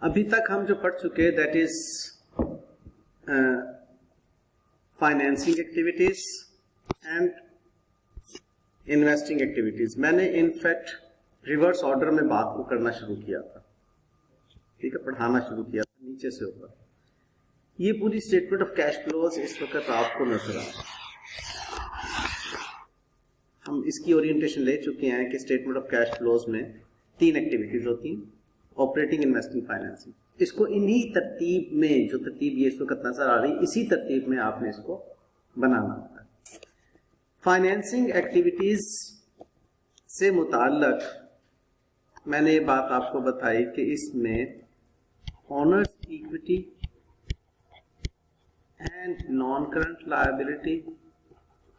अभी तक हम जो पढ़ चुके that is financing activities and investing activities. मैंने इनफैक्ट रिवर्स ऑर्डर में बात को करना शुरू किया था, ठीक है, पढ़ाना शुरू किया था नीचे से ऊपर। ये पूरी स्टेटमेंट ऑफ कैश फ्लोज इस वक्त आपको नजर आ रहा है। हम इसकी ओरिएंटेशन ले चुके हैं कि स्टेटमेंट ऑफ कैश फ्लोज में 3 एक्टिविटीज होती हैं, ऑपरेटिंग, इन्वेस्टिंग, फाइनेंसिंग। इसको इन्हीं तरतीब में, जो तरतीब ये इस वक्त नजर आ रही, इसी तरतीब में आपने इसको बनाना होता है। फाइनेंसिंग एक्टिविटीज से मुताल्लक मैंने ये बात आपको बताई कि इसमें owners equity and non current liability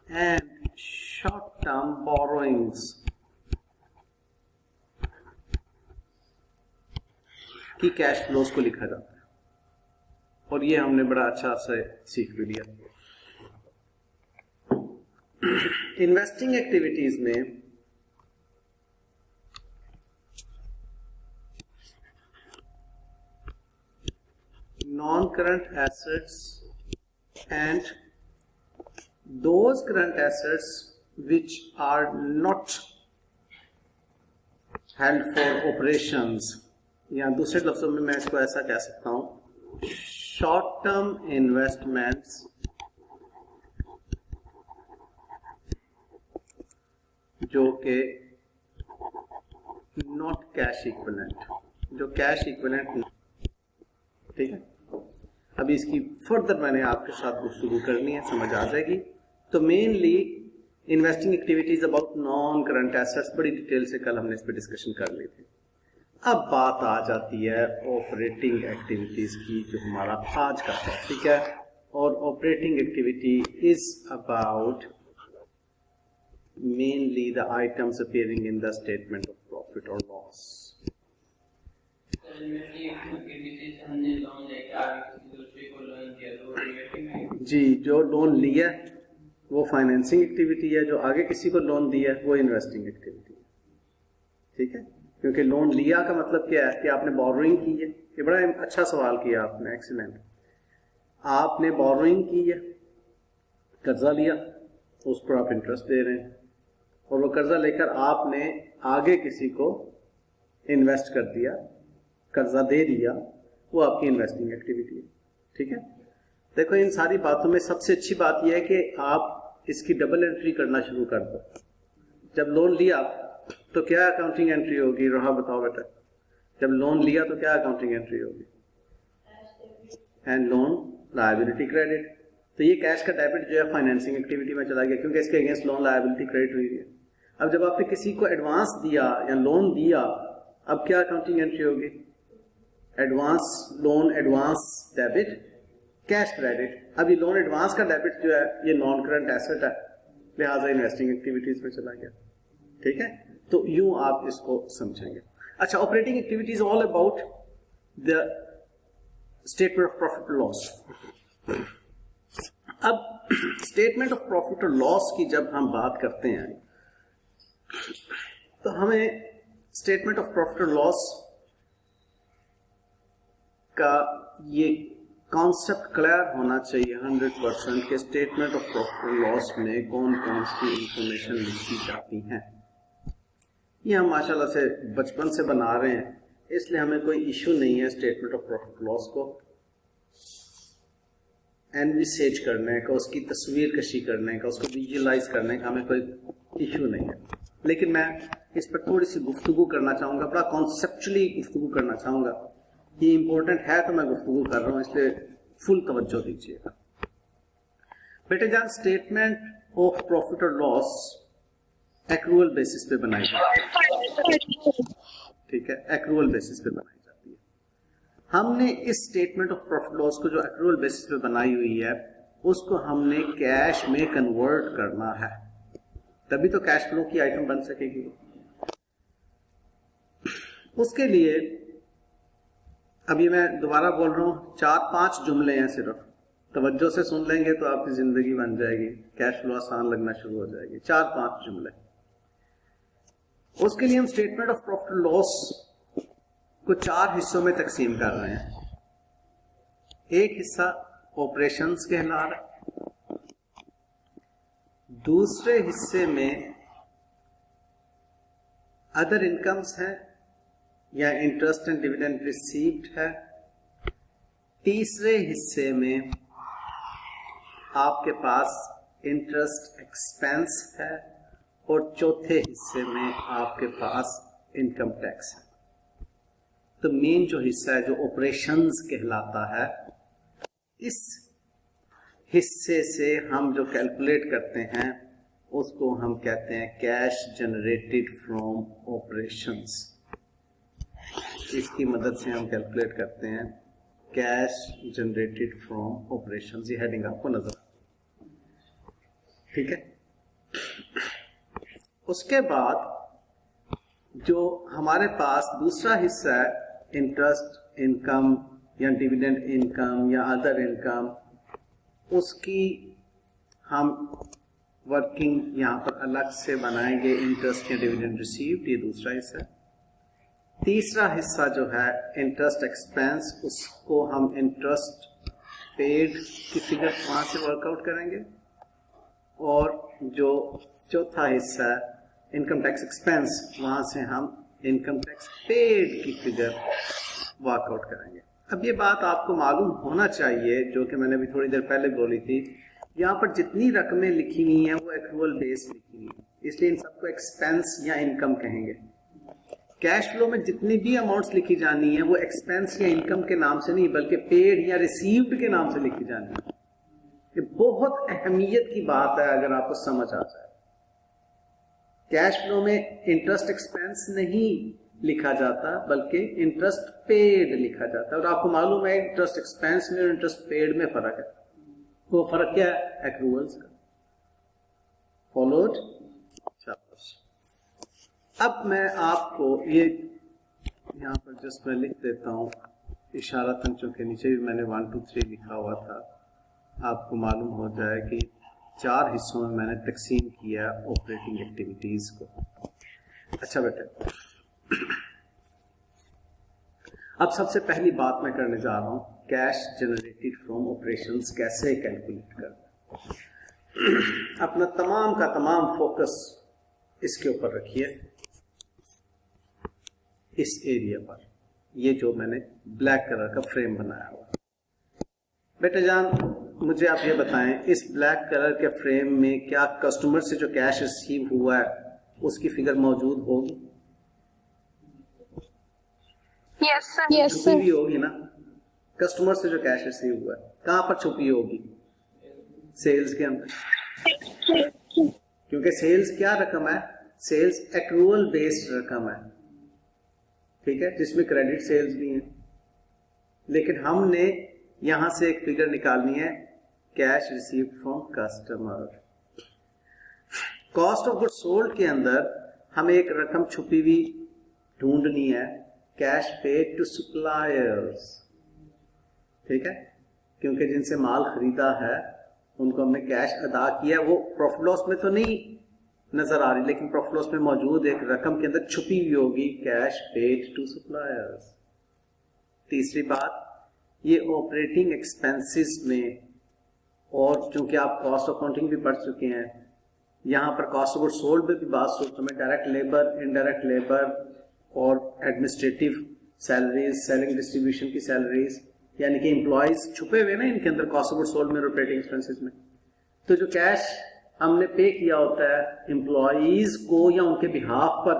and short term borrowings की कैश फ्लोज को लिखा जाता है, और ये हमने बड़ा अच्छा से सीख भी लिया। इन्वेस्टिंग एक्टिविटीज में non current assets and those current assets which are not held for operations, या दूसरे लफ्जों में मैं इसको ऐसा कह सकता हूं, शॉर्ट टर्म इन्वेस्टमेंट्स जो कि नॉट कैश इक्विवेलेंट, जो कैश इक्विवेलेंट, ठीक है। अभी इसकी फर्दर मैंने आपके साथ गुफ्तगू करनी है, समझ आ जाएगी। तो mainly investing activities about non current assets, बड़ी डिटेल से कल हमने इस पर डिस्कशन कर ली थी। अब बात आ जाती है ऑपरेटिंग एक्टिविटीज की, जो हमारा आज का टॉपिक है। और operating activity is about mainly the items appearing in the statement of profit और लॉस। जी, जो लोन लिया वो फाइनेंसिंग एक्टिविटी है, जो आगे किसी को लोन दिया वो इन्वेस्टिंग एक्टिविटी है, ठीक है। क्योंकि लोन लिया का मतलब क्या है कि आपने बोरोइंग की है। ये बड़ा अच्छा सवाल किया आपने, एक्सीलेंट। आपने बोरोइंग की है, कर्जा लिया, उस पर आप इंटरेस्ट दे रहे हैं, और वो कर्जा लेकर आपने आगे किसी को इन्वेस्ट कर दिया, कर्जा दे दिया, वो आपकी इन्वेस्टिंग एक्टिविटी है, ठीक है। देखो, इन सारी बातों में सबसे अच्छी बात यह है कि आप इसकी डबल एंट्री करना शुरू कर दो। जब लोन लिया तो क्या अकाउंटिंग एंट्री होगी? रोहा बताओ बेटा, जब लोन लिया तो क्या अकाउंटिंग एंट्री होगी? And loan liability credit. तो ये कैश का डेबिट जो है फाइनेंसिंग एक्टिविटी में चला गया, क्योंकि इसके अगेंस्ट लोन लायबिलिटी क्रेडिट हुई है। अब जब आपने किसी को एडवांस दिया या लोन दिया, अब क्या अकाउंटिंग एंट्री होगी? Advance loan, advance debit, cash credit. अभी लोन एडवांस का डेबिट जो है ये नॉन करंट एसेट है, लिहाजा इन्वेस्टिंग एक्टिविटीज में चला गया, ठीक है। तो यूं आप इसको समझेंगे। अच्छा, operating activities all about the statement of profit और लॉस। अब स्टेटमेंट ऑफ प्रॉफिट और लॉस की जब हम बात करते हैं तो हमें स्टेटमेंट ऑफ प्रॉफिट और लॉस का ये कॉन्सेप्ट क्लियर होना चाहिए 100% के स्टेटमेंट ऑफ प्रॉफिट और लॉस में कौन कौन सी इंफॉर्मेशन लिखी जाती हैं। ये हम माशाल्लाह से बचपन से बना रहे हैं, इसलिए हमें कोई इशू नहीं है स्टेटमेंट ऑफ प्रॉफिट लॉस को एनविसेज करने का, उसकी तस्वीर कशी करने का, उसको विजुअलाइज करने का हमें कोई इशू नहीं है। लेकिन मैं इस पर थोड़ी सी गुफ्तगू करना चाहूँगा, बड़ा कॉन्सेप्चुअली गुफ्तगू करना चाहूँगा। ये इंपॉर्टेंट है तो मैं गुफ्तगू कर रहा हूँ, इसलिए फुल तवज्जो दीजिएगा। बेटे जान, स्टेटमेंट ऑफ प्रॉफिट और लॉस एक्रूअल बेसिस पे बनाई जाती है, ठीक है, एक्रूअल बेसिस पे बनाई जाती है। हमने इस स्टेटमेंट ऑफ प्रॉफिट लॉस को जो एक्रूअल बेसिस पे बनाई हुई है उसको हमने कैश में कन्वर्ट करना है, तभी तो कैश फ्लो की आइटम बन सकेगी। उसके लिए अभी मैं दोबारा बोल रहा हूं, 4-5 जुमले हैं, सिर्फ तवज्जो से सुन लेंगे तो आपकी जिंदगी बन जाएगी, कैश फ्लो आसान लगना शुरू हो जाएगी। 4-5 जुमले। उसके लिए हम स्टेटमेंट ऑफ प्रॉफिट लॉस को 4 हिस्सों में तकसीम कर रहे हैं। एक हिस्सा ऑपरेशंस कहला रहा है, दूसरे हिस्से में अदर इनकम्स हैं या इंटरेस्ट एंड डिविडेंड रिसीव्ड है, तीसरे हिस्से में आपके पास इंटरेस्ट एक्सपेंस है और चौथे हिस्से में आपके पास इनकम टैक्स है। तो मेन जो हिस्सा है जो ऑपरेशंस कहलाता है, इस हिस्से से हम जो कैलकुलेट करते हैं उसको हम कहते हैं कैश जनरेटेड फ्रॉम ऑपरेशंस। इसकी मदद से हम कैलकुलेट करते हैं कैश जनरेटेड फ्रॉम ऑपरेशंस। ये हेडिंग आपको नजर, ठीक है। उसके बाद जो हमारे पास दूसरा हिस्सा है इंटरेस्ट इनकम या डिविडेंड इनकम या अदर इनकम, उसकी हम वर्किंग यहाँ पर अलग से बनाएंगे, इंटरेस्ट या डिविडेंड रिसीव्ड, ये दूसरा हिस्सा है। तीसरा हिस्सा जो है इंटरेस्ट एक्सपेंस, उसको हम इंटरेस्ट पेड की फिगर वहां से वर्कआउट करेंगे, और जो चौथा हिस्सा है इनकम टैक्स एक्सपेंस, वहां से हम इनकम टैक्स पेड की फिगर वर्कआउट करेंगे। अब ये बात आपको मालूम होना चाहिए, जो कि मैंने अभी थोड़ी देर पहले बोली थी, यहाँ पर जितनी रकमें लिखी हुई हैं वो एक्रूअल बेस लिखी हुई है, इसलिए इन सबको एक्सपेंस या इनकम कहेंगे। कैश फ्लो में जितनी भी अमाउंट्स लिखी जानी है वो एक्सपेंस या इनकम के नाम से नहीं बल्कि पेड या रिसीव्ड के नाम से लिखी जानी है। ये बहुत अहमियत की बात है अगर आपको समझ आ जाए। कैश फ्लो में इंटरेस्ट एक्सपेंस नहीं लिखा जाता बल्कि इंटरेस्ट पेड लिखा जाता है, और आपको मालूम है इंटरेस्ट एक्सपेंस में और इंटरेस्ट पेड में फर्क है। वो फर्क क्या है? एक्रूअल्स का। फॉलोड? अब मैं आपको ये यहाँ पर जस्ट मैं लिख देता हूँ इशारतन, चूंकि नीचे भी मैंने 1 2 3 लिखा हुआ था, आपको मालूम हो जाए कि 4 हिस्सों में मैंने तकसीम किया ऑपरेटिंग एक्टिविटीज को। अच्छा बेटे, अब सबसे पहली बात मैं करने जा रहा हूं कैश जनरेटेड फ्रॉम ऑपरेशंस कैसे कैलकुलेट करना। अपना तमाम का तमाम फोकस इसके ऊपर रखिए, इस एरिया पर, ये जो मैंने ब्लैक कलर का फ्रेम बनाया हुआ। बेटे जान, मुझे आप ये बताएं, इस ब्लैक कलर के फ्रेम में क्या कस्टमर से जो कैश रिसीव हुआ है उसकी फिगर मौजूद होगी? Yes sir. छुपी हुई होगी ना? कस्टमर से जो कैश रिसीव हुआ है कहां पर छुपी होगी? सेल्स के अंदर, क्योंकि सेल्स क्या रकम है? सेल्स एक्रूअल बेस्ड रकम है, ठीक है, जिसमें क्रेडिट सेल्स भी हैं। लेकिन हमने यहां से एक फिगर निकालनी है cash received from customer. Cost of good sold के अंदर हमें एक रकम छुपी हुई ढूंढनी है, कैश पेड टू सप्लायर्स, ठीक है, क्योंकि जिनसे माल खरीदा है उनको हमने कैश अदा किया। वो प्रॉफिट लॉस में तो नहीं नजर आ रही, लेकिन प्रॉफिट लॉस में मौजूद एक रकम के अंदर छुपी हुई होगी, कैश पेड टू सप्लायर्स। तीसरी बात, ये ऑपरेटिंग एक्सपेंसेस में, और चूंकि आप कॉस्ट अकाउंटिंग भी पढ़ चुके हैं, यहाँ पर कॉस्ट ऑफ गुड्स सोल्ड में भी बात सोचते हैं, डायरेक्ट लेबर, इनडायरेक्ट लेबर और एडमिनिस्ट्रेटिव सैलरीज, सेलिंग डिस्ट्रीब्यूशन की सैलरीज, यानी कि एम्प्लॉयज छुपे हुए ना इनके अंदर कॉस्ट ऑफ गुड्स सोल्ड में, ऑपरेटिंग एक्सपेंसेस में। तो जो कैश हमने पे किया होता है एम्प्लॉयज को या उनके बिहाफ पर,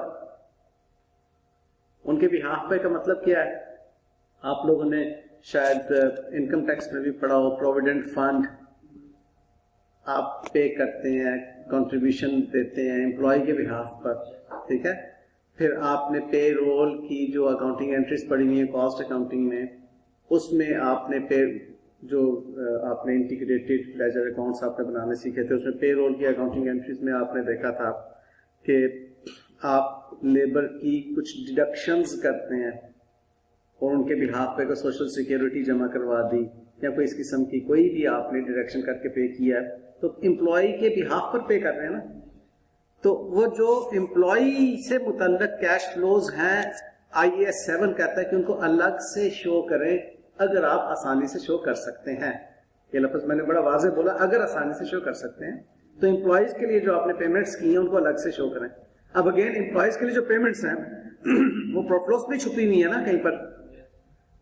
उनके बिहाफ पर का मतलब क्या है? आप लोगों ने शायद इनकम टैक्स में भी पढ़ा हो, प्रोविडेंट फंड आप पे करते हैं, कंट्रीब्यूशन देते हैं एम्प्लॉय के बिहाफ पर, ठीक है। फिर आपने पे रोल की जो अकाउंटिंग एंट्रीज पढ़ी हुई है कॉस्ट अकाउंटिंग में, उसमें आपने पे जो आपने इंटीग्रेटेड लेजर अकाउंट्स आपने बनाने सीखे थे, उसमें पे रोल की अकाउंटिंग एंट्रीज में आपने देखा था कि आप लेबर की कुछ डिडक्शंस करते हैं और उनके बिहाफ पे को सोशल सिक्योरिटी जमा करवा दी या कोई इस किस्म की कोई भी आपने डिडक्शन करके पे किया, तो एम्प्लॉय के बिहाफ पर पे कर रहे हैं ना। तो वो जो एम्प्लॉय से मुतल्लिक कैश फ्लोज हैं IAS 7 कहता है कि उनको अलग से शो करें अगर आप आसानी से शो कर सकते हैं। ये लफ्ज मैंने बड़ा वाज़ेह बोला, अगर आसानी से शो कर सकते हैं तो एम्प्लॉयज के लिए जो आपने पेमेंट्स की हैं उनको अलग से शो करें। अब अगेन एम्प्लॉयज के लिए जो पेमेंट्स हैं वो प्रॉफिट लॉस में छुपी हुई है ना, कहीं पर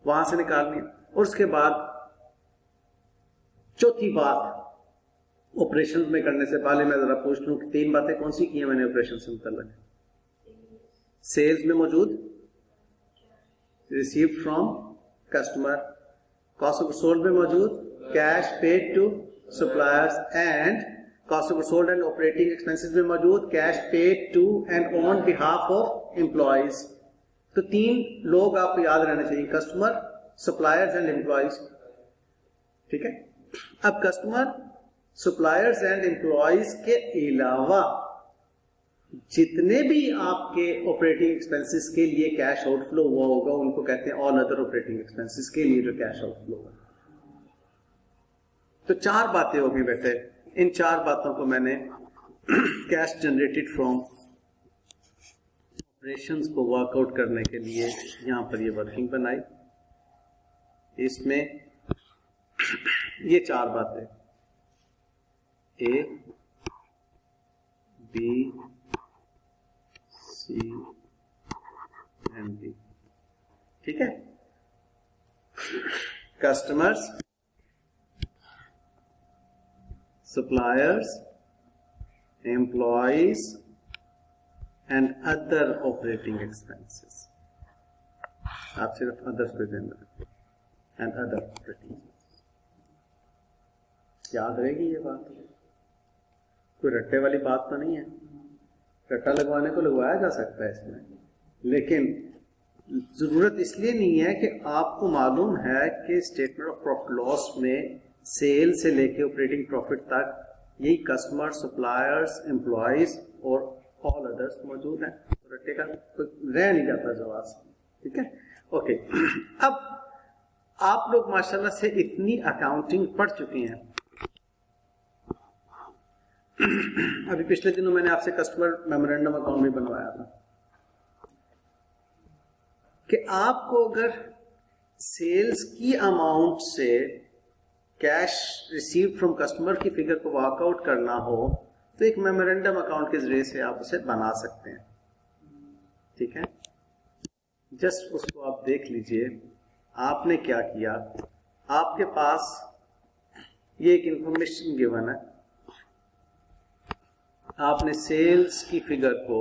वहां से निकालनी है। और उसके बाद चौथी बात, ऑपरेशन में करने से पहले मैं जरा पूछ लूं कि 3 बातें कौन सी की हैं मैंने ऑपरेशन से मुतल्लिक? सेल्स में मौजूद, received from customer, cost of sold में मौजूद, cash paid to suppliers, and cost of sold and operating expenses में मौजूद, cash paid to and on behalf of employees. तो 3 लोग आपको याद रहने चाहिए, कस्टमर, सप्लायर्स एंड एम्प्लॉयज। ठीक है, अब कस्टमर, सप्लायर्स एंड एम्प्लॉयज के अलावा जितने भी आपके ऑपरेटिंग एक्सपेंसेस के लिए कैश आउटफ्लो हुआ होगा उनको कहते हैं ऑल अदर ऑपरेटिंग एक्सपेंसेस के लिए जो कैश आउटफ्लो होगा। तो 4 बातें होगी बेटे, इन 4 बातों को मैंने कैश जनरेटेड फ्रॉम ऑपरेशंस को वर्कआउट करने के लिए यहां पर ये वर्किंग बनाई। इसमें ये 4 बातें A, B, C and D, ठीक है। Customers, suppliers, employees and other operating expenses. आप सिर्फ अदर्स पे ध्यान रखें, एंड अदर ऑपरेटिंग। याद रहेगी ये बात? कोई रट्टे वाली बात तो नहीं है। रट्टा लगवाने को लगवाया जा सकता है इसमें, लेकिन जरूरत इसलिए नहीं है कि आपको मालूम है कि स्टेटमेंट ऑफ प्रॉफिट लॉस में सेल से लेके ऑपरेटिंग प्रॉफिट तक यही कस्टमर, सप्लायर्स, एम्प्लॉयज और ऑल अदर्स मौजूद हैं। रट्टे का रह नहीं जाता जवाब। ठीक है, ओके। अब आप लोग माशाल्लाह से इतनी अकाउंटिंग पढ़ चुके हैं। अभी पिछले दिनों मैंने आपसे कस्टमर मेमोरेंडम अकाउंट भी बनवाया था कि आपको अगर सेल्स की अमाउंट से कैश रिसीव फ्रॉम कस्टमर की फिगर को वर्कआउट करना हो तो एक मेमोरेंडम अकाउंट के जरिए से आप उसे बना सकते हैं। ठीक है, जस्ट उसको आप देख लीजिए। आपने क्या किया, आपके पास ये एक इंफॉर्मेशन गिवन है, आपने सेल्स की फिगर को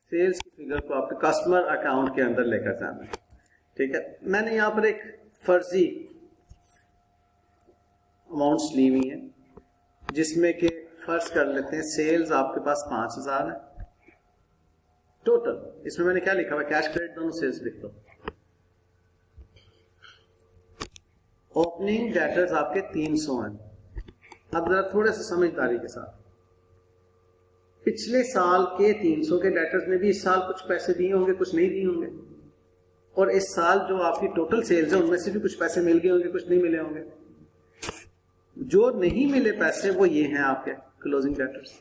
सेल्स की फिगर को आपके कस्टमर अकाउंट के अंदर लेकर जाना है। ठीक है, मैंने यहां पर एक फर्जी अमाउंट्स ली हुई है जिसमें कि फर्ज कर लेते हैं सेल्स आपके पास 5000 है टोटल। इसमें मैंने क्या लिखा हुआ, कैश क्रेडिट दोनों सेल्स लिख दो। ओपनिंग डेटर्स आपके 300 हैं। अब जरा थोड़े से समझदारी के साथ, पिछले साल के 300 के डेटर्स में भी इस साल कुछ पैसे दिए होंगे, कुछ नहीं दिए होंगे, और इस साल जो आपकी टोटल सेल्स है उनमें से भी कुछ पैसे मिल गए होंगे, कुछ नहीं मिले होंगे। जो नहीं मिले पैसे वो ये हैं आपके क्लोजिंग डेटर्स।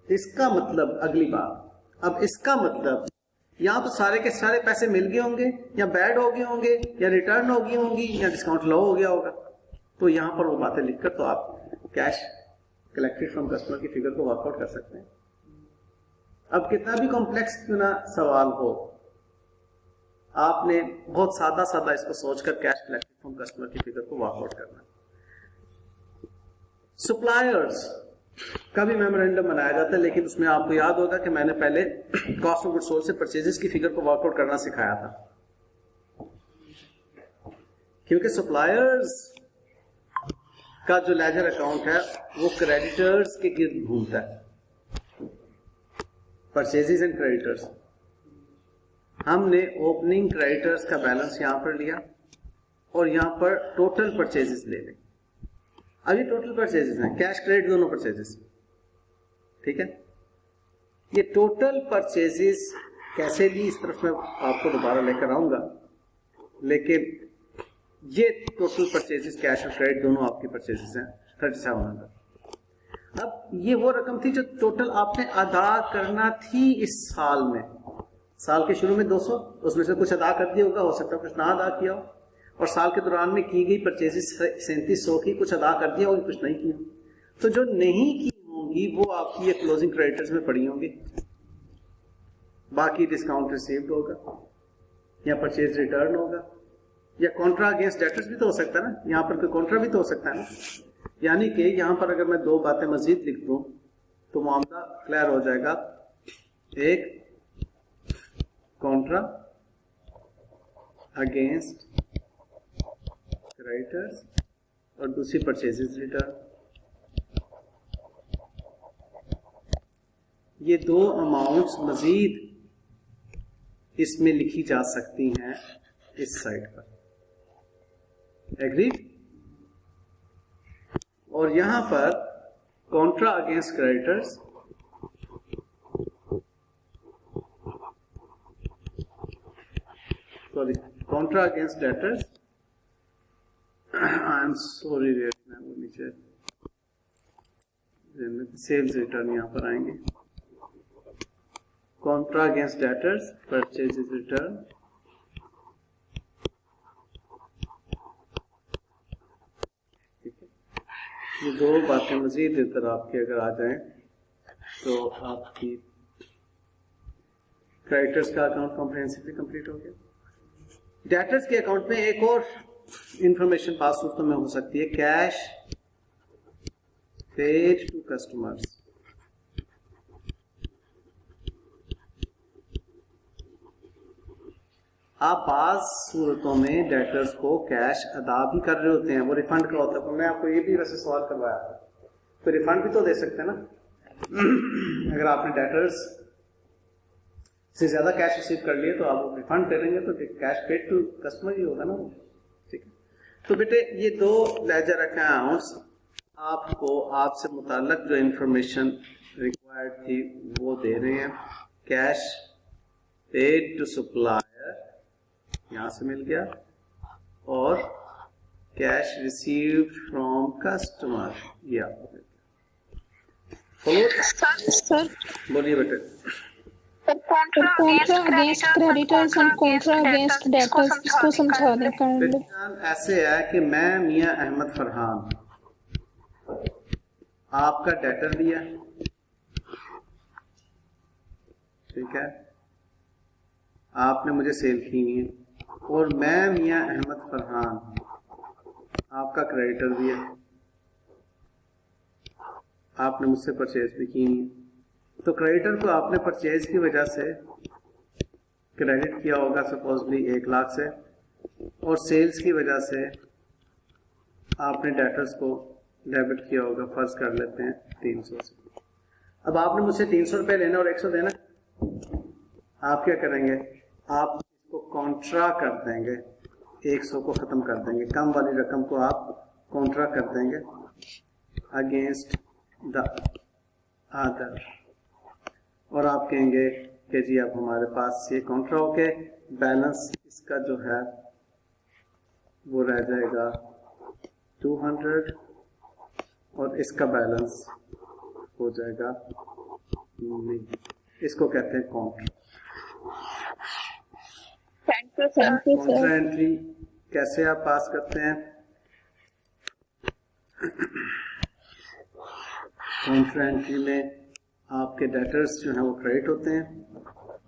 इसका मतलब, अगली बात, अब इसका मतलब या तो सारे के सारे पैसे मिल गए होंगे, या बैड हो गए होंगे, या रिटर्न हो गई होंगी, या डिस्काउंट लो हो गया होगा। तो यहां पर वो बातें लिखकर तो आप कैश कलेक्टेड फ्रॉम कस्टमर की फिगर को वर्कआउट कर सकते हैं। अब कितना भी कॉम्प्लेक्स क्यों ना सवाल हो, आपने बहुत सादा सादा इसको सोचकर कैश कलेक्टेड फ्रॉम कस्टमर की फिगर को वर्कआउट करना है। सप्लायर्स का भी मेमोरेंडम बनाया जाता है, लेकिन उसमें आपको याद होगा कि मैंने पहले कॉस्ट ऑफ गुड्स सोल्ड से परचेजेस की फिगर को वर्कआउट करना सिखाया था, क्योंकि सप्लायर्स का जो लेजर अकाउंट है वो क्रेडिटर्स के गिर्द घूमता है, परचेजेस एंड क्रेडिटर्स। हमने ओपनिंग क्रेडिटर्स का बैलेंस यहां पर लिया और यहां पर टोटल परचेजेस ले लें। अभी टोटल परचेजेस हैं, कैश क्रेडिट दोनों परचेजेस। ठीक है, ये टोटल परचेजेस कैसे ली इस तरफ मैं आपको दोबारा लेकर आऊंगा, लेकिन ये टोटल परचेजेस कैश और क्रेडिट दोनों आपकी परचेजेस हैं 3700। अब ये वो रकम थी जो टोटल आपने अदा करना थी इस साल में। साल के शुरू में 200, उसमें से कुछ अदा कर दिया होगा, हो सकता है कुछ ना अदा किया हो, और साल के दौरान में की गई परचेजेस 3700 की, कुछ अदा कर दिया होगा, कुछ नहीं किया। तो जो नहीं की होंगी वो आपकी ये क्लोजिंग क्रेडिटर्स में पड़ी होंगी, बाकी डिस्काउंट रिसीव्ड होगा या परचेज रिटर्न होगा या कॉन्ट्रा अगेंस्ट डेटर्स भी तो हो सकता है ना, यहाँ पर कोई कॉन्ट्रा भी तो हो सकता है ना। यानी कि यहाँ पर अगर मैं दो बातें मजीद लिख दूं तो मामला क्लियर हो जाएगा। एक कॉन्ट्रा अगेंस्ट क्रेडिटर्स और दूसरी परचेजेस रिटर्न। ये दो अमाउंट्स मजीद इसमें लिखी जा सकती हैं इस साइड पर। एग्रीड? और यहां पर Contra against creditors sorry Contra against debtors, I am sorry वो नीचे सेल्स रिटर्न यहां पर आएंगे। Contra against debtors, purchases return, ये दो बातें मजीद इधर आपके अगर आ जाएं तो आपकी क्रेडिटर्स का अकाउंट कॉम्प्रिहेंसिवली कंप्लीट हो गया। डेटर्स के अकाउंट में एक और इंफॉर्मेशन पास सूरतों में हो सकती है, कैश पेड टू कस्टमर्स। आप बाज सूरतों में डेटर्स को कैश अदा भी कर रहे होते हैं, वो रिफंड का होता है। तो मैं आपको ये भी वैसे सवाल करवाया था, कोई रिफंड भी तो दे सकते हैं ना। अगर आपने डेटर्स से ज्यादा कैश रिसीव कर लिए तो आप रिफंड करेंगे तो कैश पेड टू कस्टमर ही होगा ना वो। ठीक है, तो बेटे ये दो लेजर अकाउंट्स आपको आपसे मुताल्लिक जो इंफॉर्मेशन रिक्वायर्ड थी वो दे रहे हैं। कैश पेड टू सप्लायर यहां से मिल गया और कैश रिसीव्ड फ्रॉम कस्टमर ये आपको मिल गया। सर बोलिए बेटे। Contra against creditors and Contra against debtors, इसको समझा दें काइंडली। ऐसे है कि मैं मियां अहमद फरहान आपका डेटर भी है, ठीक है, आपने मुझे सेल की हुई है, और मैं मियां अहमद फरहान आपका क्रेडिटर भी है, आपने मुझसे परचेज भी की है। तो क्रेडिटर को आपने परचेज की वजह से क्रेडिट किया होगा सपोजली 1 लाख से, और सेल्स की वजह से आपने डेटर्स को डेबिट किया होगा, फर्ज कर लेते हैं 300 से। अब आपने मुझसे 300 रुपये लेना और 100 देना, आप क्या करेंगे, आप इसको कॉन्ट्रा कर देंगे, 100 को खत्म कर देंगे, कम वाली रकम को आप कॉन्ट्रा कर देंगे अगेंस्ट द अदर, और आप कहेंगे कि जी अब हमारे पास ये कॉन्ट्रा होके बैलेंस इसका जो है वो रह जाएगा 200 और इसका बैलेंस हो जाएगा नहीं। इसको कहते हैं कॉन्ट्रा। कॉन्ट्रा एंट्री कैसे आप पास करते हैं? कॉन्ट्रा एंट्री में आपके डेटर्स जो हैं वो क्रेडिट होते हैं।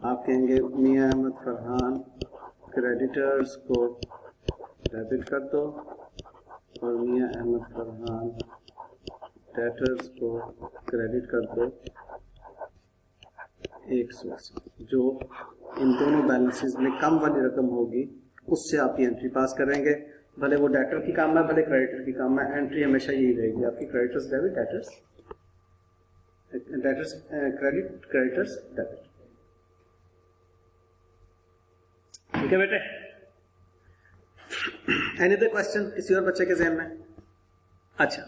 आप कहेंगे मियां अहमद फरहान क्रेडिटर्स को डेबिट कर दो और मियां अहमद फरहान डेटर्स को क्रेडिट कर दो 100 से। जो इन दोनों बैलेंसेस में कम वाली रकम होगी उससे आप ये एंट्री पास करेंगे, भले वो डेटर की काम है भले क्रेडिटर की काम है, एंट्री हमेशा यही रहेगी आपकी, creditors debit, debtors credit, creditors debit. ठीक है बेटे, एनी अदर क्वेश्चन किसी और बच्चे के जहन में? अच्छा,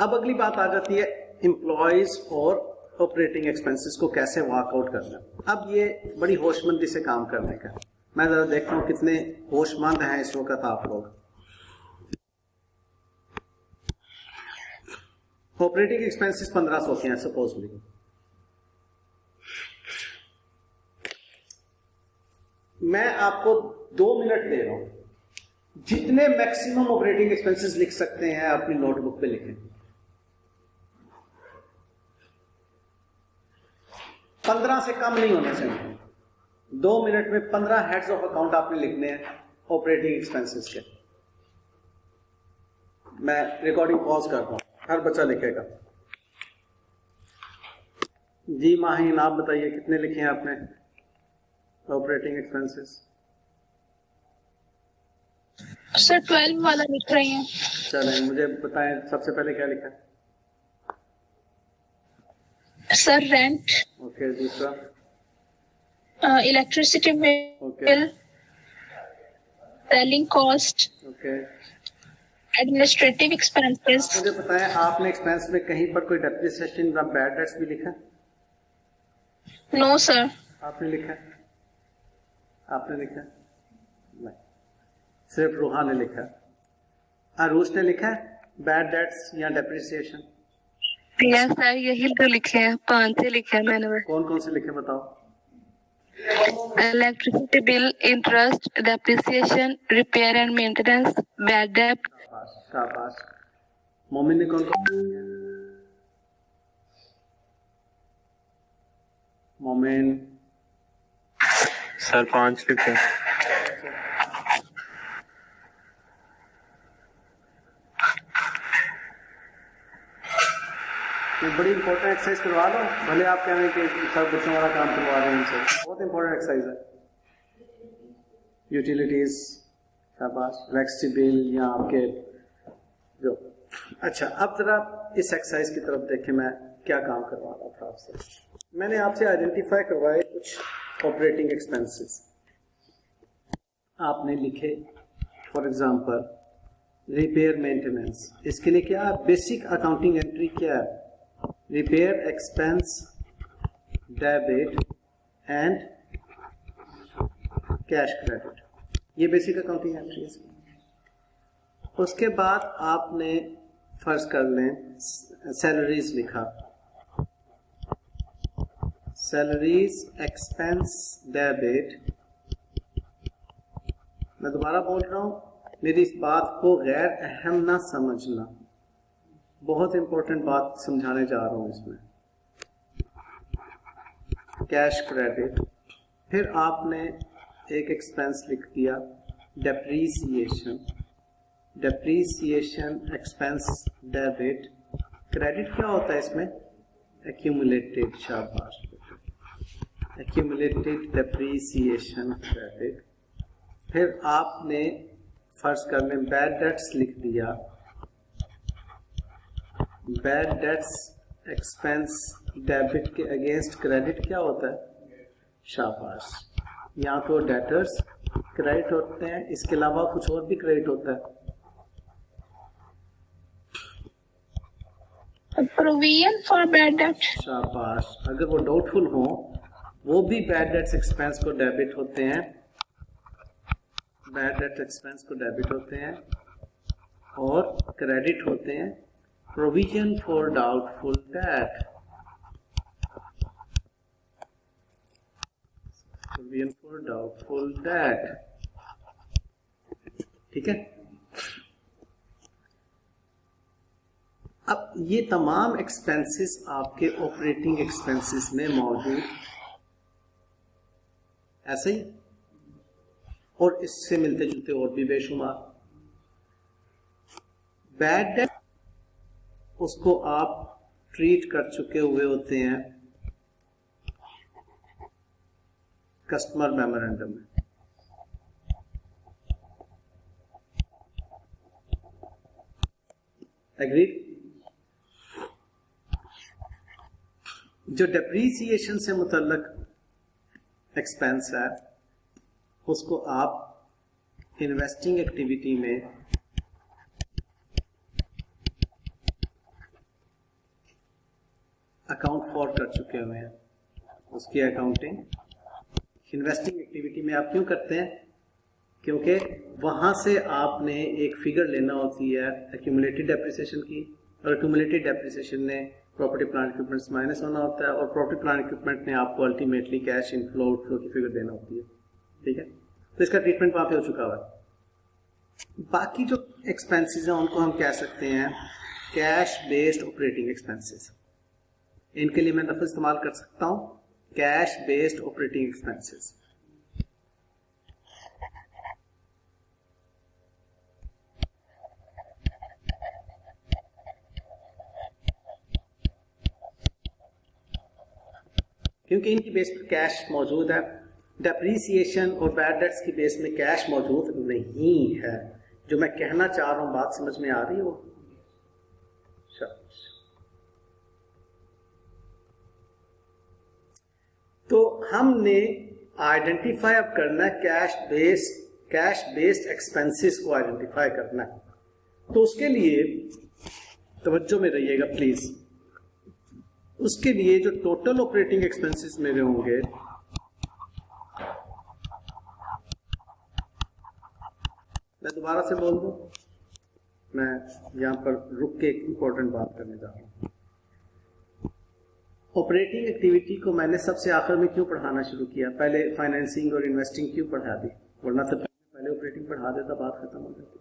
अब अगली बात आ जाती है एम्प्लॉयज और ऑपरेटिंग एक्सपेंसेस को कैसे वर्कआउट करना। अब ये बड़ी होशमंदी से काम करने का, मैं जरा देखता हूं कितने होशमंद हैं इस वक्त आप लोग। ऑपरेटिंग एक्सपेंसेस 1500 के हैं सपोजली, मैं आपको 2 मिनट दे रहा हूं, जितने मैक्सिमम ऑपरेटिंग एक्सपेंसेस लिख सकते हैं अपनी नोटबुक पे लिखें। 15 से कम नहीं होने चाहिए। 2 मिनट में 15 हेड्स ऑफ अकाउंट आपने लिखने हैं ऑपरेटिंग एक्सपेंसेस के। मैं रिकॉर्डिंग पॉज करता हूं, हर बच्चा लिखेगा। जी माहीन, आप बताइए कितने लिखे हैं आपने ऑपरेटिंग एक्सपेंसेस? सर 12 वाला लिख रही हैं। चलें, मुझे बताएं सबसे पहले क्या लिखा? सर रेंट, ओके, दूसरा electricity bill, selling cost, okay. Administrative expenses. मुझे बताएं आपने एक्सपेंस में कहीं पर कोई डेप्रिसिएशन या बैड डेट्स भी लिखा? No sir. आपने लिखा? आपने लिखा? नहीं, सिर्फ रूहा ने लिखा। अरूज ने लिखा बैड डेट्स या डेप्रिसिएशन? यस सर, यही तो लिखे हैं, 5 से लिखे हैं मैंने। कौन कौन से लिखे बताओ? Electricity bill, interest, depreciation, repair and maintenance, bad debt. शाबाश। मोमिन ने कौन कौन? मोमिन सर 5 लिखे। ये बड़ी इंपॉर्टेंट एक्सरसाइज करवा लो, भले आप कह रहे हैं कि सब बच्चों वाला काम करवा रहे हैं इनसे। बहुत इंपॉर्टेंट एक्सरसाइज है। यूटिलिटीज, शाबाश। इलेक्ट्रिसिटी बिल या आपके जो। अच्छा, अब जरा इस एक्सरसाइज की तरफ देखें, मैं क्या काम करवा रहा था आपसे। मैंने आपसे आइडेंटिफाई करवाए कुछ ऑपरेटिंग एक्सपेंसेस, आपने लिखे फॉर एग्जांपल रिपेयर मेंटेनेंस। इसके लिए क्या बेसिक अकाउंटिंग एंट्री क्या है? Repair expense debit and cash credit, ये बेसिक अकाउंटिंग एंट्री है। उसके बाद आपने फर्ज कर लें सैलरीज लिखा, सैलरीज एक्सपेंस डेबिट। मैं दोबारा बोल रहा हूं, मेरी इस बात को गैर अहम ना समझना, बहुत इंपॉर्टेंट बात समझाने जा रहा हूं इसमें। कैश क्रेडिट, फिर आपने एक एक्सपेंस लिख दिया depreciation, depreciation expense debit. Credit क्या होता है इसमें? एक्यूमुलेटेड, शाबाश, एक्यूमुलेटेड डेप्रीसिएशन क्रेडिट। फिर आपने फर्ज कर लें बैड डेट्स लिख दिया, बैड डेट्स एक्सपेंस डेबिट के अगेंस्ट क्रेडिट क्या होता है? शाबाश। यहाँ तो डेटर्स क्रेडिट होते हैं, इसके अलावा कुछ और भी क्रेडिट होता है। Provision for bad debt. शाबाश। अगर वो डाउटफुल हो वो भी बैड डेट्स एक्सपेंस को डेबिट होते हैं, बैड डेट एक्सपेंस को डेबिट होते हैं और क्रेडिट होते हैं। Provision for doubtful debt, provision for doubtful debt, ठीक है। अब ये तमाम एक्सपेंसेस आपके ऑपरेटिंग एक्सपेंसेस में मौजूद ऐसे ही, और इससे मिलते जुलते और भी बेशुमार। बैड डेट उसको आप ट्रीट कर चुके हुए होते हैं कस्टमर मेमोरेंडम में। एग्रीड? जो डेप्रीसिएशन से मुतल्लक एक्सपेंस है उसको आप इन्वेस्टिंग एक्टिविटी में अकाउंट फॉर कर चुके हुए हैं। उसकी अकाउंटिंग इन्वेस्टिंग एक्टिविटी में आप क्यों करते हैं? क्योंकि वहां से आपने एक फिगर लेना होती है एक्यूमुलेटेड डेप्रिसिएशन की, और एक्यूमुलेटेड डेप्रिसिएशन ने प्रॉपर्टी प्लांट इक्विपमेंट माइनस होना होता है, और प्रॉपर्टी प्लांट इक्विपमेंट ने आपको अल्टीमेटली कैश इनफ्लो आउटफ्लो की फिगर देना होती है। ठीक है, तो इसका ट्रीटमेंट वहाँ पे हो चुका हुआ है। बाकी जो एक्सपेंसेस हैं उनको हम कह सकते हैं कैश बेस्ड ऑपरेटिंग एक्सपेंसेस। इनके लिए मैं लफ्ज़ इस्तेमाल कर सकता हूँ कैश बेस्ड ऑपरेटिंग एक्सपेंसेस। क्योंकि इनकी बेस पर कैश मौजूद है। डेप्रीसिएशन और बैड डेट्स की बेस में कैश मौजूद नहीं है। जो मैं कहना चाह रहा हूं बात समझ में आ रही हो? तो हमने आइडेंटिफाई अब करना है कैश बेस्ड एक्सपेंसेस को आइडेंटिफाई करना है। तो उसके लिए तवज्जो में रहिएगा प्लीज। उसके लिए जो टोटल ऑपरेटिंग एक्सपेंसेस मेरे होंगे मैं दोबारा से बोल दूं, मैं यहां पर रुक के एक इंपॉर्टेंट बात करने जा रहा हूं। ऑपरेटिंग एक्टिविटी को मैंने सबसे आखिर में क्यों पढ़ाना शुरू किया? पहले फाइनेंसिंग और इन्वेस्टिंग क्यों पढ़ा दी? वरना तो पहले ऑपरेटिंग पढ़ा देता बात खत्म हो जाती।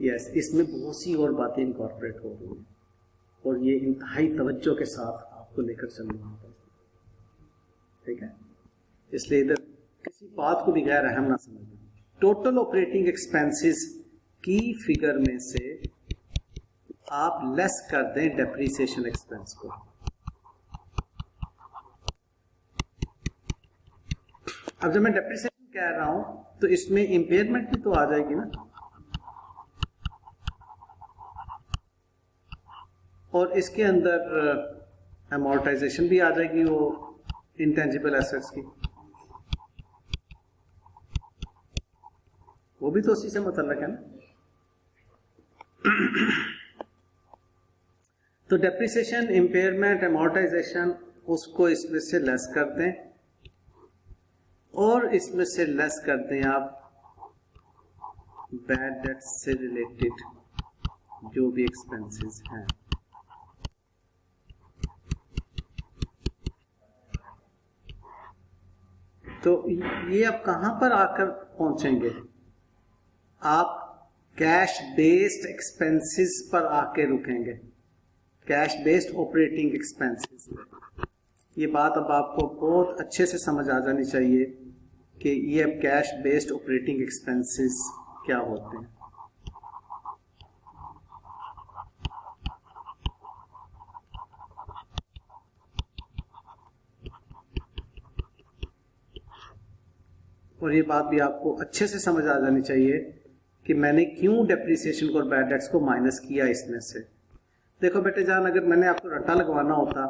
यस, इसमें बहुत सी और बातें इनकॉर्पोरेट हो रही हैं और ये इंतहाई तवज्जो के साथ आपको लेकर चलना होता है। ठीक है, इसलिए इधर किसी बात को भी गैर अहम ना समझना। टोटल ऑपरेटिंग एक्सपेंसेस की फिगर में से आप लेस कर दें डेप्रीसिएशन एक्सपेंस को। अब जब मैं डेप्रीसिएशन कह रहा हूं तो इसमें इंपेयरमेंट भी तो आ जाएगी ना, और इसके अंदर अमोर्टाइजेशन भी आ जाएगी वो इंटेंजिबल एसेट्स की, वो भी तो उसी से मुतल्लक है ना। तो डेप्रिसिएशन, इंपेयरमेंट, अमोर्टाइजेशन उसको इसमें से लेस कर दें, और इसमें से लेस कर दें आप बैड डेट से रिलेटेड जो भी एक्सपेंसेस हैं। तो ये अब कहां पर आकर पहुंचेंगे? आप कैश बेस्ड एक्सपेंसेस पर आके रुकेंगे, कैश बेस्ड ऑपरेटिंग एक्सपेंसेस। ये बात अब आपको बहुत अच्छे से समझ आ जानी चाहिए कि ये अब कैश बेस्ड ऑपरेटिंग एक्सपेंसेस क्या होते हैं। और ये बात भी आपको अच्छे से समझ आ जानी चाहिए कि मैंने क्यों डेप्रिसिएशन और बैड डेट्स को माइनस किया इसमें से। देखो बेटे जान, अगर मैंने आपको रट्टा लगवाना होता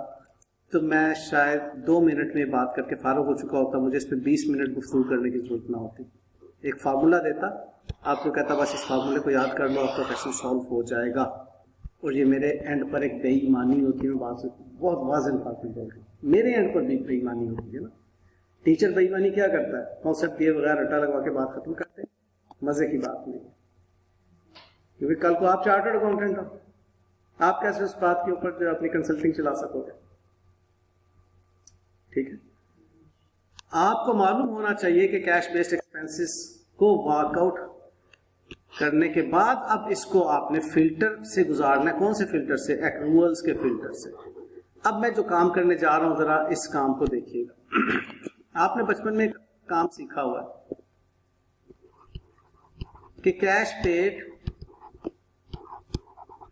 तो मैं शायद 2 मिनट में बात करके फारूक हो चुका होता, मुझे इस पर 20 मिनट गुफ्तगू करने की जरूरत ना होती। एक फार्मूला देता, आपको कहता बस इस फार्मूले को याद कर लो, आपका क्वेश्चन सॉल्व हो जाएगा। और ये मेरे एंड पर एक बेईमानी होती है, बात से बहुत वाज़ेह अल्फाज में बोल रही हूँ, मेरे एंड पर भी बेईमानी होती है ना। टीचर बेईमानी क्या करता है? कॉन्सेप्ट दिए बगैर रट्टा लगवा के बात खत्म करते हैं, मजे की बात नहीं। क्योंकि कल को आप चार्टर्ड अकाउंटेंट हो, आप कैसे उस बात के ऊपर जो अपनी कंसल्टिंग चला सकोगे? ठीक है, आपको मालूम होना चाहिए कि कैश बेस्ड एक्सपेंसेस को वर्कआउट करने के बाद अब इसको आपने फिल्टर से गुजारना है। कौन से फिल्टर से? एक्रूअल्स के फिल्टर से। अब मैं जो काम करने जा रहा हूं, जरा इस काम को देखिएगा। आपने बचपन में काम सीखा हुआ है कि कैश पेड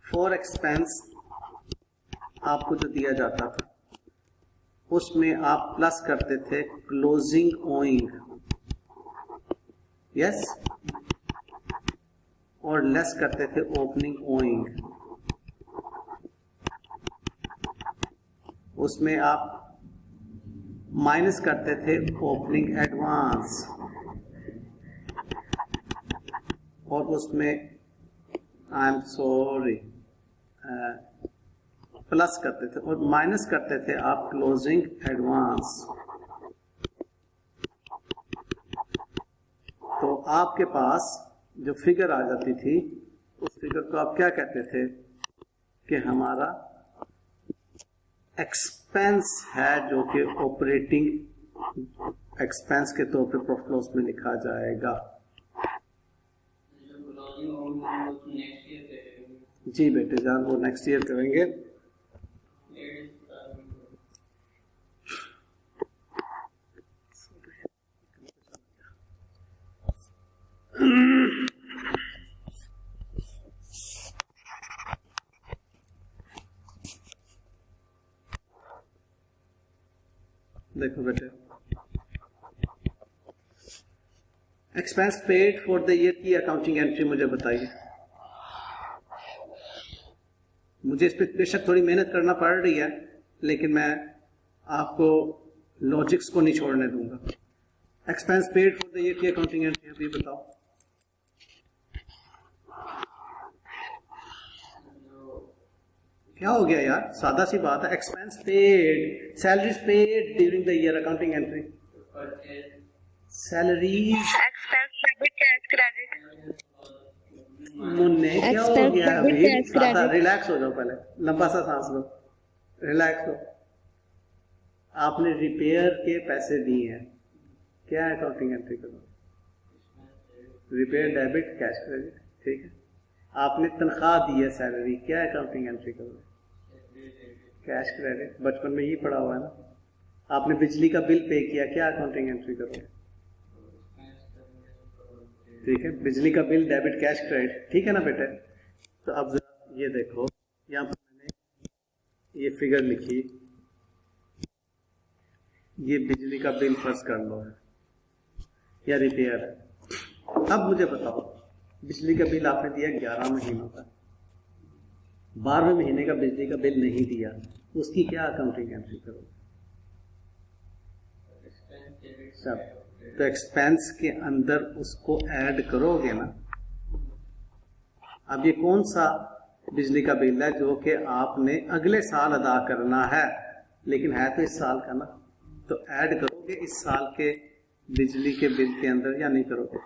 फॉर एक्सपेंस आपको जो दिया जाता था उसमें आप प्लस करते थे क्लोजिंग ओइंग, यस, और लेस करते थे ओपनिंग ओइंग। उसमें आप माइनस करते थे ओपनिंग एडवांस, और उसमें आई एम सॉरी प्लस करते थे, और माइनस करते थे आप क्लोजिंग एडवांस। तो आपके पास जो फिगर आ जाती थी उस फिगर को आप क्या कहते थे कि हमारा एक्सपेंस है जो कि ऑपरेटिंग एक्सपेंस के तौर पे प्रॉफिट लॉस में लिखा जाएगा। जी बेटे जान, वो नेक्स्ट ईयर करेंगे। देखो बेटे, expense paid for the year की अकाउंटिंग एंट्री मुझे बताइए। मुझे इस पे बेशक थोड़ी मेहनत करना पड़ रही है, लेकिन मैं आपको लॉजिक्स को नहीं छोड़ने दूंगा। Expense paid for the year की अकाउंटिंग एंट्री अभी बताओ। क्या हो गया यार, सादा सी बात है। Expense paid, salaries paid during the year accounting entry. Salaries मुन्ने क्या हो गया अभी? सादा, रिलैक्स हो जाओ, पहले लंबा सा सांस लो, रिलैक्स हो। आपने रिपेयर के पैसे दिए हैं, क्या अकाउंटिंग एंट्री करो? रिपेयर डेबिट कैश क्रेडिट, ठीक है। आपने तनख्वाह दी है, सैलरी, क्या अकाउंटिंग एंट्री करोगे? कैश क्रेडिट, बचपन में ही पढ़ा हुआ है ना। आपने बिजली का बिल पे किया, क्या अकाउंटिंग एंट्री करोगे? ठीक है, बिजली का बिल डेबिट कैश क्रेडिट, ठीक है ना बेटे। तो अब जरा ये देखो, यहाँ पर मैंने ये फिगर लिखी, ये बिजली का बिल फर्ज कर लो है या रिपेयर है। अब मुझे बताओ, बिजली का बिल आपने दिया 11 महीनों का, 12वें महीने का बिजली का बिल नहीं दिया, उसकी क्या अकाउंटिंग एंट्री करोगे? सब तो एक्सपेंस के अंदर उसको ऐड करोगे ना। अब ये कौन सा बिजली का बिल है जो कि आपने अगले साल अदा करना है, लेकिन है तो इस साल का ना, तो ऐड करोगे इस साल के बिजली के बिल के अंदर या नहीं करोगे?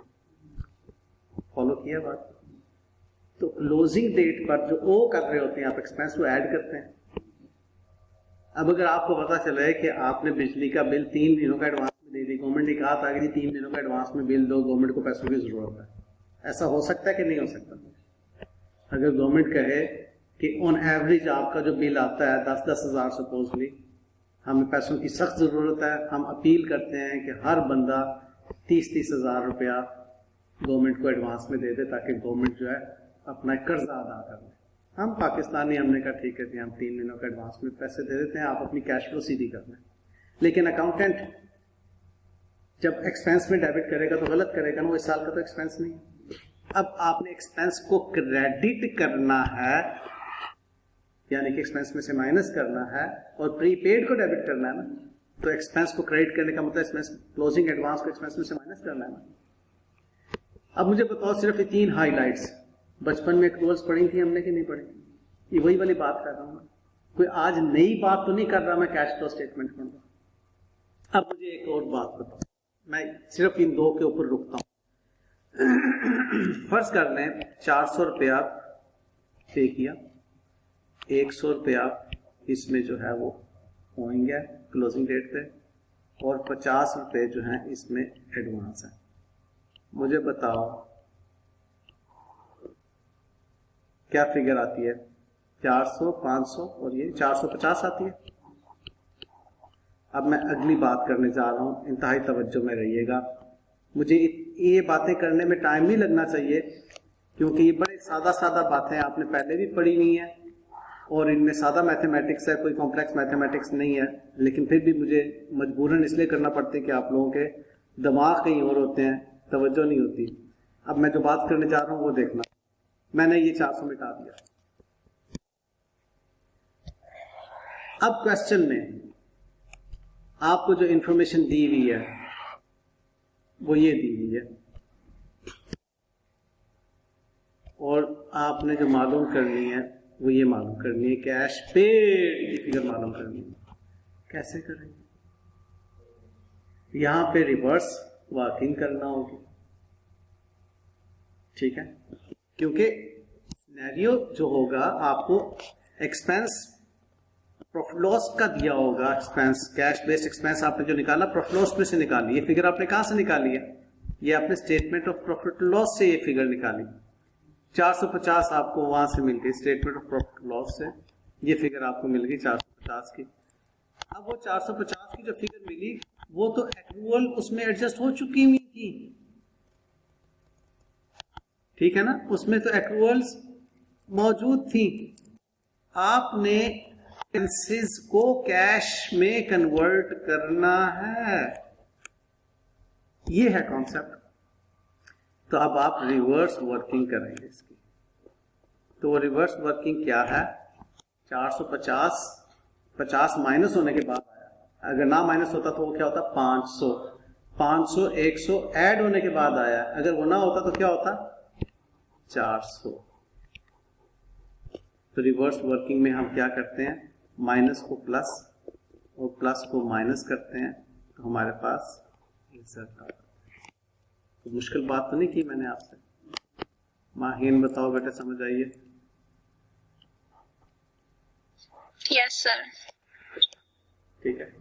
फॉलो किया बात? तो क्लोजिंग डेट पर जो ओ कर रहे होते हैं आप एक्सपेंस, वो ऐड करते हैं। अब अगर आपको पता चले कि आपने बिजली का बिल 3 दिनों का एडवांस में दे दी, गवर्नमेंट ने कहा था कि 3 दिनों का एडवांस में बिल दो, गवर्नमेंट को पैसों की जरूरत है, ऐसा हो सकता है कि नहीं हो सकता? अगर गवर्नमेंट कहे कि ऑन एवरेज आपका जो बिल आता है 10-10 हज़ार, सपोजली हमें पैसों की सख्त जरूरत है, हम अपील करते हैं कि हर बंदा 30-30 हज़ार रुपया गवर्नमेंट को एडवांस में दे दे, ताकि गवर्नमेंट जो है अपना कर्जा अदा कर ले। हम पाकिस्तानी, हमने कहा ठीक है जी, हम 3 महीनों का एडवांस में पैसे दे देते हैं, आप अपनी कैश फ्लो सीधी कर लें। लेकिन अकाउंटेंट जब एक्सपेंस में डेबिट करेगा तो गलत करेगा ना, वो इस साल का तो एक्सपेंस नहीं है। अब आपने एक्सपेंस को क्रेडिट करना है, यानी कि एक्सपेंस में से माइनस करना है, और प्रीपेड को डेबिट करना है ना। तो एक्सपेंस को क्रेडिट करने का मतलब एक्सपेंस, क्लोजिंग एडवांस को एक्सपेंस में से माइनस करना है ना। अब मुझे बताओ, सिर्फ ये 3 हाईलाइट्स बचपन में एक्रूअल्स पढ़ी थी हमने कि नहीं पढ़ी? ये वही वाली बात कर रहा हूँ मैं, कोई आज नई बात तो नहीं कर रहा मैं, कैश फ्लो स्टेटमेंट पढ़ूंगा। अब मुझे एक और बात बताओ, मैं सिर्फ इन 2 के ऊपर रुकता हूं। फर्ज कर लें 400 रुपया पे किया, 100 रुपया इसमें जो है वो होंगे क्लोजिंग डेट पे, और 50 रुपये जो है इसमें एडवांस है। मुझे बताओ क्या फिगर आती है? 400, 500 और ये 450 आती है। अब मैं अगली बात करने जा रहा हूं, इंतहाई तवज्जो में रहिएगा। मुझे ये बातें करने में टाइम नहीं लगना चाहिए, क्योंकि ये बड़े सादा सादा बातें आपने पहले भी पढ़ी हुई हैं, और इनमें सादा मैथमेटिक्स है, कोई कॉम्प्लेक्स मैथमेटिक्स नहीं है। लेकिन फिर भी मुझे मजबूरन इसलिए करना पड़ता है कि आप लोगों के दिमाग कहीं और होते हैं, तवज्जो नहीं होती। अब मैं जो बात करने जा रहा हूं वो देखना। मैंने ये 400 मिटा दिया। अब क्वेश्चन में आपको जो इंफॉर्मेशन दी हुई है वो ये दी हुई है, और आपने जो मालूम करनी है वो ये मालूम करनी है, कैश पेड की फिगर मालूम करनी है। कैसे करेंगे? यहां पे रिवर्स वर्किंग करना होगी, ठीक है, क्योंकि सिनेरियो जो होगा आपको एक्सपेंस प्रॉफिट लॉस का दिया होगा, एक्सपेंस कैश बेस्ड एक्सपेंस आपने जो निकाला प्रॉफिट लॉस में से निकाली। ये फिगर आपने कहां से निकाली है? ये आपने स्टेटमेंट ऑफ प्रॉफिट लॉस से ये फिगर निकाली। 450 आपको वहां से मिल गई स्टेटमेंट ऑफ प्रॉफिट लॉस से, ये फिगर आपको मिल गई 450 की। अब वो 450 की जो फिगर मिली वो तो एक्रूअल उसमें एडजस्ट हो चुकी हुई थी, ठीक है ना, उसमें तो एक्रूअल्स मौजूद थी। आपने एक्सपेंसेस को कैश में कन्वर्ट करना है, ये है कॉन्सेप्ट। तो अब आप रिवर्स वर्किंग करेंगे इसकी। तो वो रिवर्स वर्किंग क्या है? 450 50 माइनस होने के बाद आया, अगर ना माइनस होता तो वो क्या होता? 500 500 100 ऐड होने के बाद आया, अगर वो ना होता तो क्या होता? 400। तो रिवर्स वर्किंग में हम क्या करते हैं? माइनस को प्लस और प्लस को माइनस करते हैं, तो हमारे पास रिजल्ट आता है। तो मुश्किल बात तो नहीं की मैंने आपसे? माहीन बताओ बेटा, समझ आइए? Yes sir. ठीक है,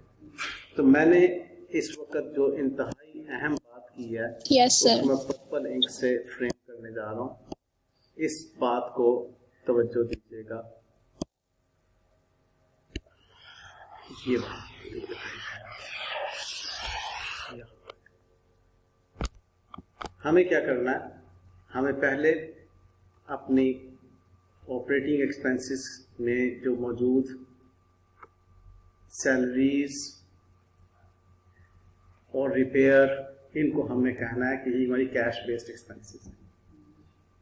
तो मैंने इस वक्त जो इंतहाई अहम बात की है यस सर। मैं पर्पल इंक से फ्रेम करने जा रहा हूं। इस बात को तवज्जो दीजिएगा। ये हमें क्या करना है? हमें पहले अपनी ऑपरेटिंग एक्सपेंसेस में जो मौजूद सैलरीज और रिपेयर, इनको हमने कहना है कि ये हमारी कैश बेस्ड एक्सपेंसेस है।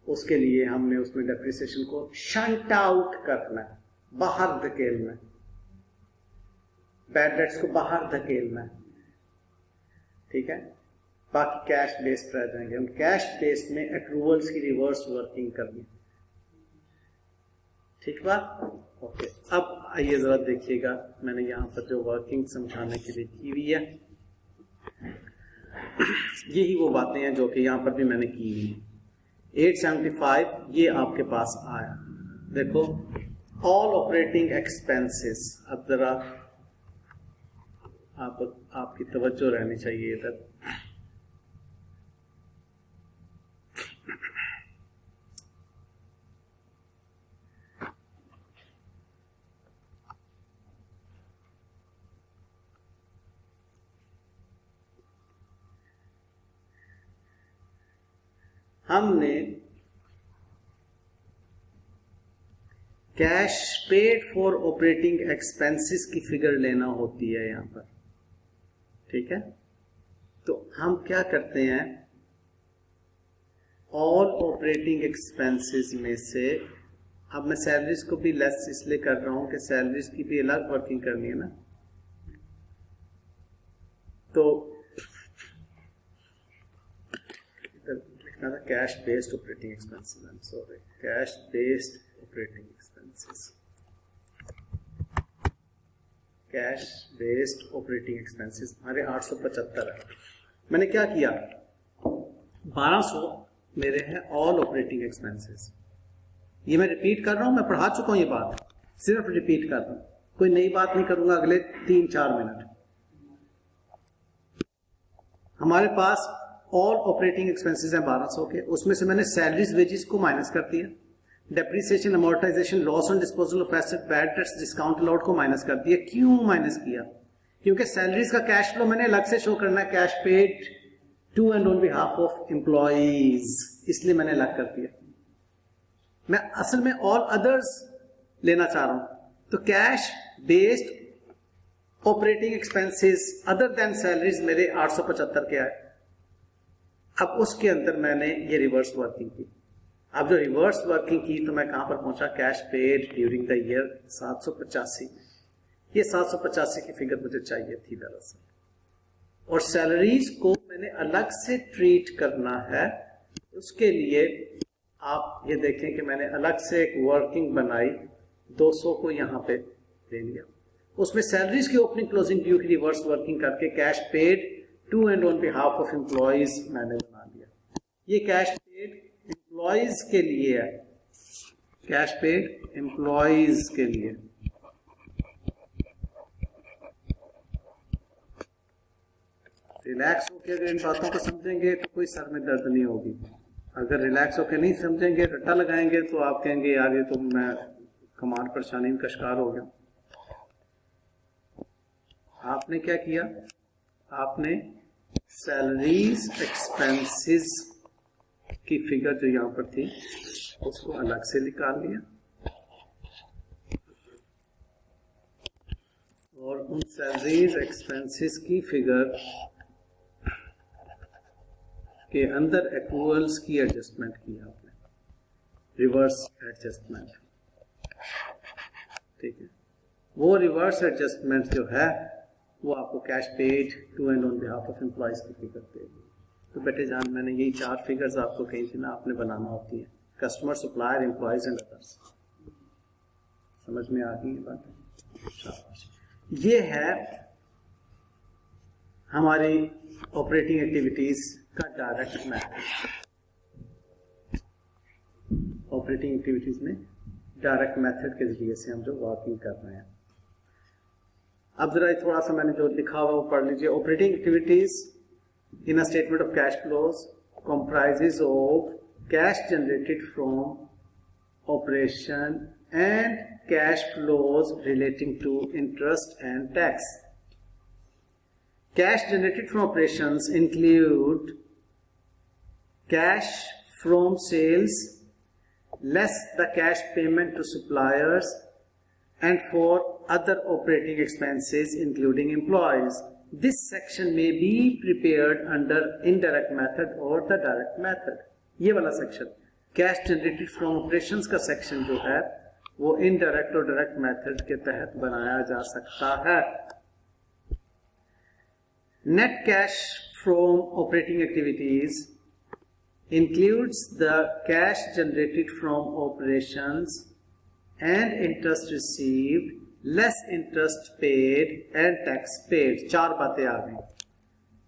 उसके लिए हमने उसमें डेप्रिसिएशन को शंट आउट करना है, बाहर धकेलना है, बैड डेट्स को बाहर धकेलना है, ठीक है। बाकी कैश बेस्ड रह जाएंगे। हम कैश बेस्ड में एक्रूवल्स की रिवर्स वर्किंग करनी, ठीक बात? ओके, अब आइए जरा देखिएगा, मैंने यहाँ पर जो वर्किंग समझाने के लिए की हुई है, यही वो बातें हैं जो कि यहाँ पर भी मैंने की हुई है। 875 ये आपके पास आया, देखो ऑल ऑपरेटिंग एक्सपेंसेस। अब जरा आपकी तवज्जो रहनी चाहिए इधर। हमने cash paid for operating expenses की फिगर लेना होती है यहां पर, ठीक है। तो हम क्या करते हैं, ऑल ऑपरेटिंग एक्सपेंसेस में से, अब मैं सैलरीज को भी लेस इसलिए कर रहा हूं कि सैलरीज की भी अलग वर्किंग करनी है ना। तो लिखना था cash based operating expenses, I am sorry, cash based operating expenses, cash based operating expenses हमारे 875 है। मैंने क्या किया, 1200 मेरे हैं ऑल ऑपरेटिंग एक्सपेंसेस। ये मैं रिपीट कर रहा हूं, मैं पढ़ा चुका हूं ये बात, सिर्फ रिपीट कर रहा हूं, कोई नई बात नहीं करूंगा अगले 3-4 मिनट। हमारे पास ऑल ऑपरेटिंग एक्सपेंसेस हैं 1200 के, उसमें से मैंने सैलरीज वेजेस को माइनस कर दिया, depreciation amortisation loss on disposal of asset bad debts discount allowed को माइनस कर दिया। क्यों माइनस किया? क्योंकि सैलरीज का कैश फ्लो मैंने अलग से शो करना है, cash paid to and on behalf of employees, इसलिए मैंने अलग कर दिया। मैं असल में ऑल अदर्स लेना चाह रहा हूं। तो cash based operating expenses other than salaries मेरे 875 के आए। अब उसके अंदर मैंने ये रिवर्स वर्किंग की। अब जो रिवर्स वर्किंग की तो मैं कहां पर पहुंचा, cash paid during the year 785। ये 785 की फिगर मुझे चाहिए थी दरअसल, और सैलरीज को मैंने अलग से ट्रीट करना है। उसके लिए आप ये देखें कि मैंने अलग से एक वर्किंग बनाई, 200 को यहां पे ले लिया, उसमें सैलरीज की ओपनिंग क्लोजिंग ड्यू की रिवर्स वर्किंग करके cash paid to and on behalf of employees मैंने बना लिया। ये कैश पेड एम्प्लॉइज के लिए है, कैश पेड एम्प्लॉइज के लिए। रिलैक्स होकर अगर इन बातों को समझेंगे तो कोई सर में दर्द नहीं होगी। अगर रिलैक्स होकर नहीं समझेंगे, रट्टा लगाएंगे, तो आप कहेंगे यार ये तो मैं कमाल परेशानी का शिकार हो गया। आपने क्या किया, आपने सैलरीज एक्सपेंसेस की फिगर जो यहां पर थी उसको अलग से निकाल लिया और उन सैलरीज एक्सपेंसेस की फिगर के अंदर एक्रूअल्स की एडजस्टमेंट की आपने, रिवर्स एडजस्टमेंट। ठीक है, वो रिवर्स एडजस्टमेंट जो है वो आपको cash paid to and on behalf of employees की फिगर देगी। तो बेटे जान, मैंने यही 4 फिगर्स आपको कही थी ना, आपने बनाना होती है, customer, supplier, employees and others. समझ में आ गई बात? शाबाश। ये है हमारी ऑपरेटिंग एक्टिविटीज का डायरेक्ट मेथड। ऑपरेटिंग एक्टिविटीज में डायरेक्ट मेथड के जरिए से हम जो वर्किंग कर रहे हैं। अब जरा थोड़ा सा मैंने जो लिखा हुआ वो पढ़ लीजिए। Operating activities in a statement of cash flows comprises of cash generated from operation and cash flows relating to interest and tax. Cash generated from operations include cash from sales less the cash payment to suppliers and for other operating expenses including employees. This section may be prepared under indirect method or the direct method. ये वाला section cash generated from operations का section जो है वो indirect और direct method के तहत बनाया जा सकता है। Net cash from operating activities includes the cash generated from operations and interest received less interest paid and tax paid। 4 बातें आ गई।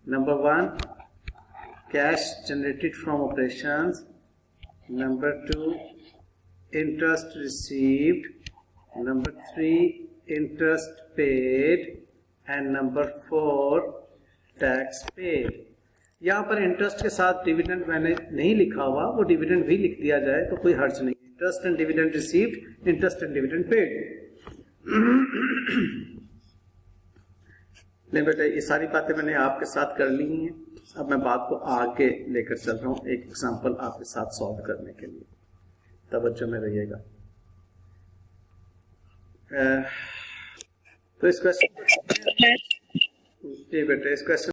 Number 1 cash generated from operations, number 2 interest received, number 3 interest paid and number 4 tax paid। यहाँ पर interest के साथ dividend मैंने नहीं लिखा हुआ, वो डिविडेंड भी लिख दिया जाए तो कोई हर्ज नहीं। Interest and dividend received, interest and dividend paid. नहीं बेटा, ये सारी बातें मैंने आपके साथ कर ली हैं। अब मैं बात को आगे लेकर चल रहा हूं एक एग्जांपल आपके साथ सॉल्व करने के लिए। तवज्जो में रहिएगा। तो इस क्वेश्चन जी बेटा, इस क्वेश्चन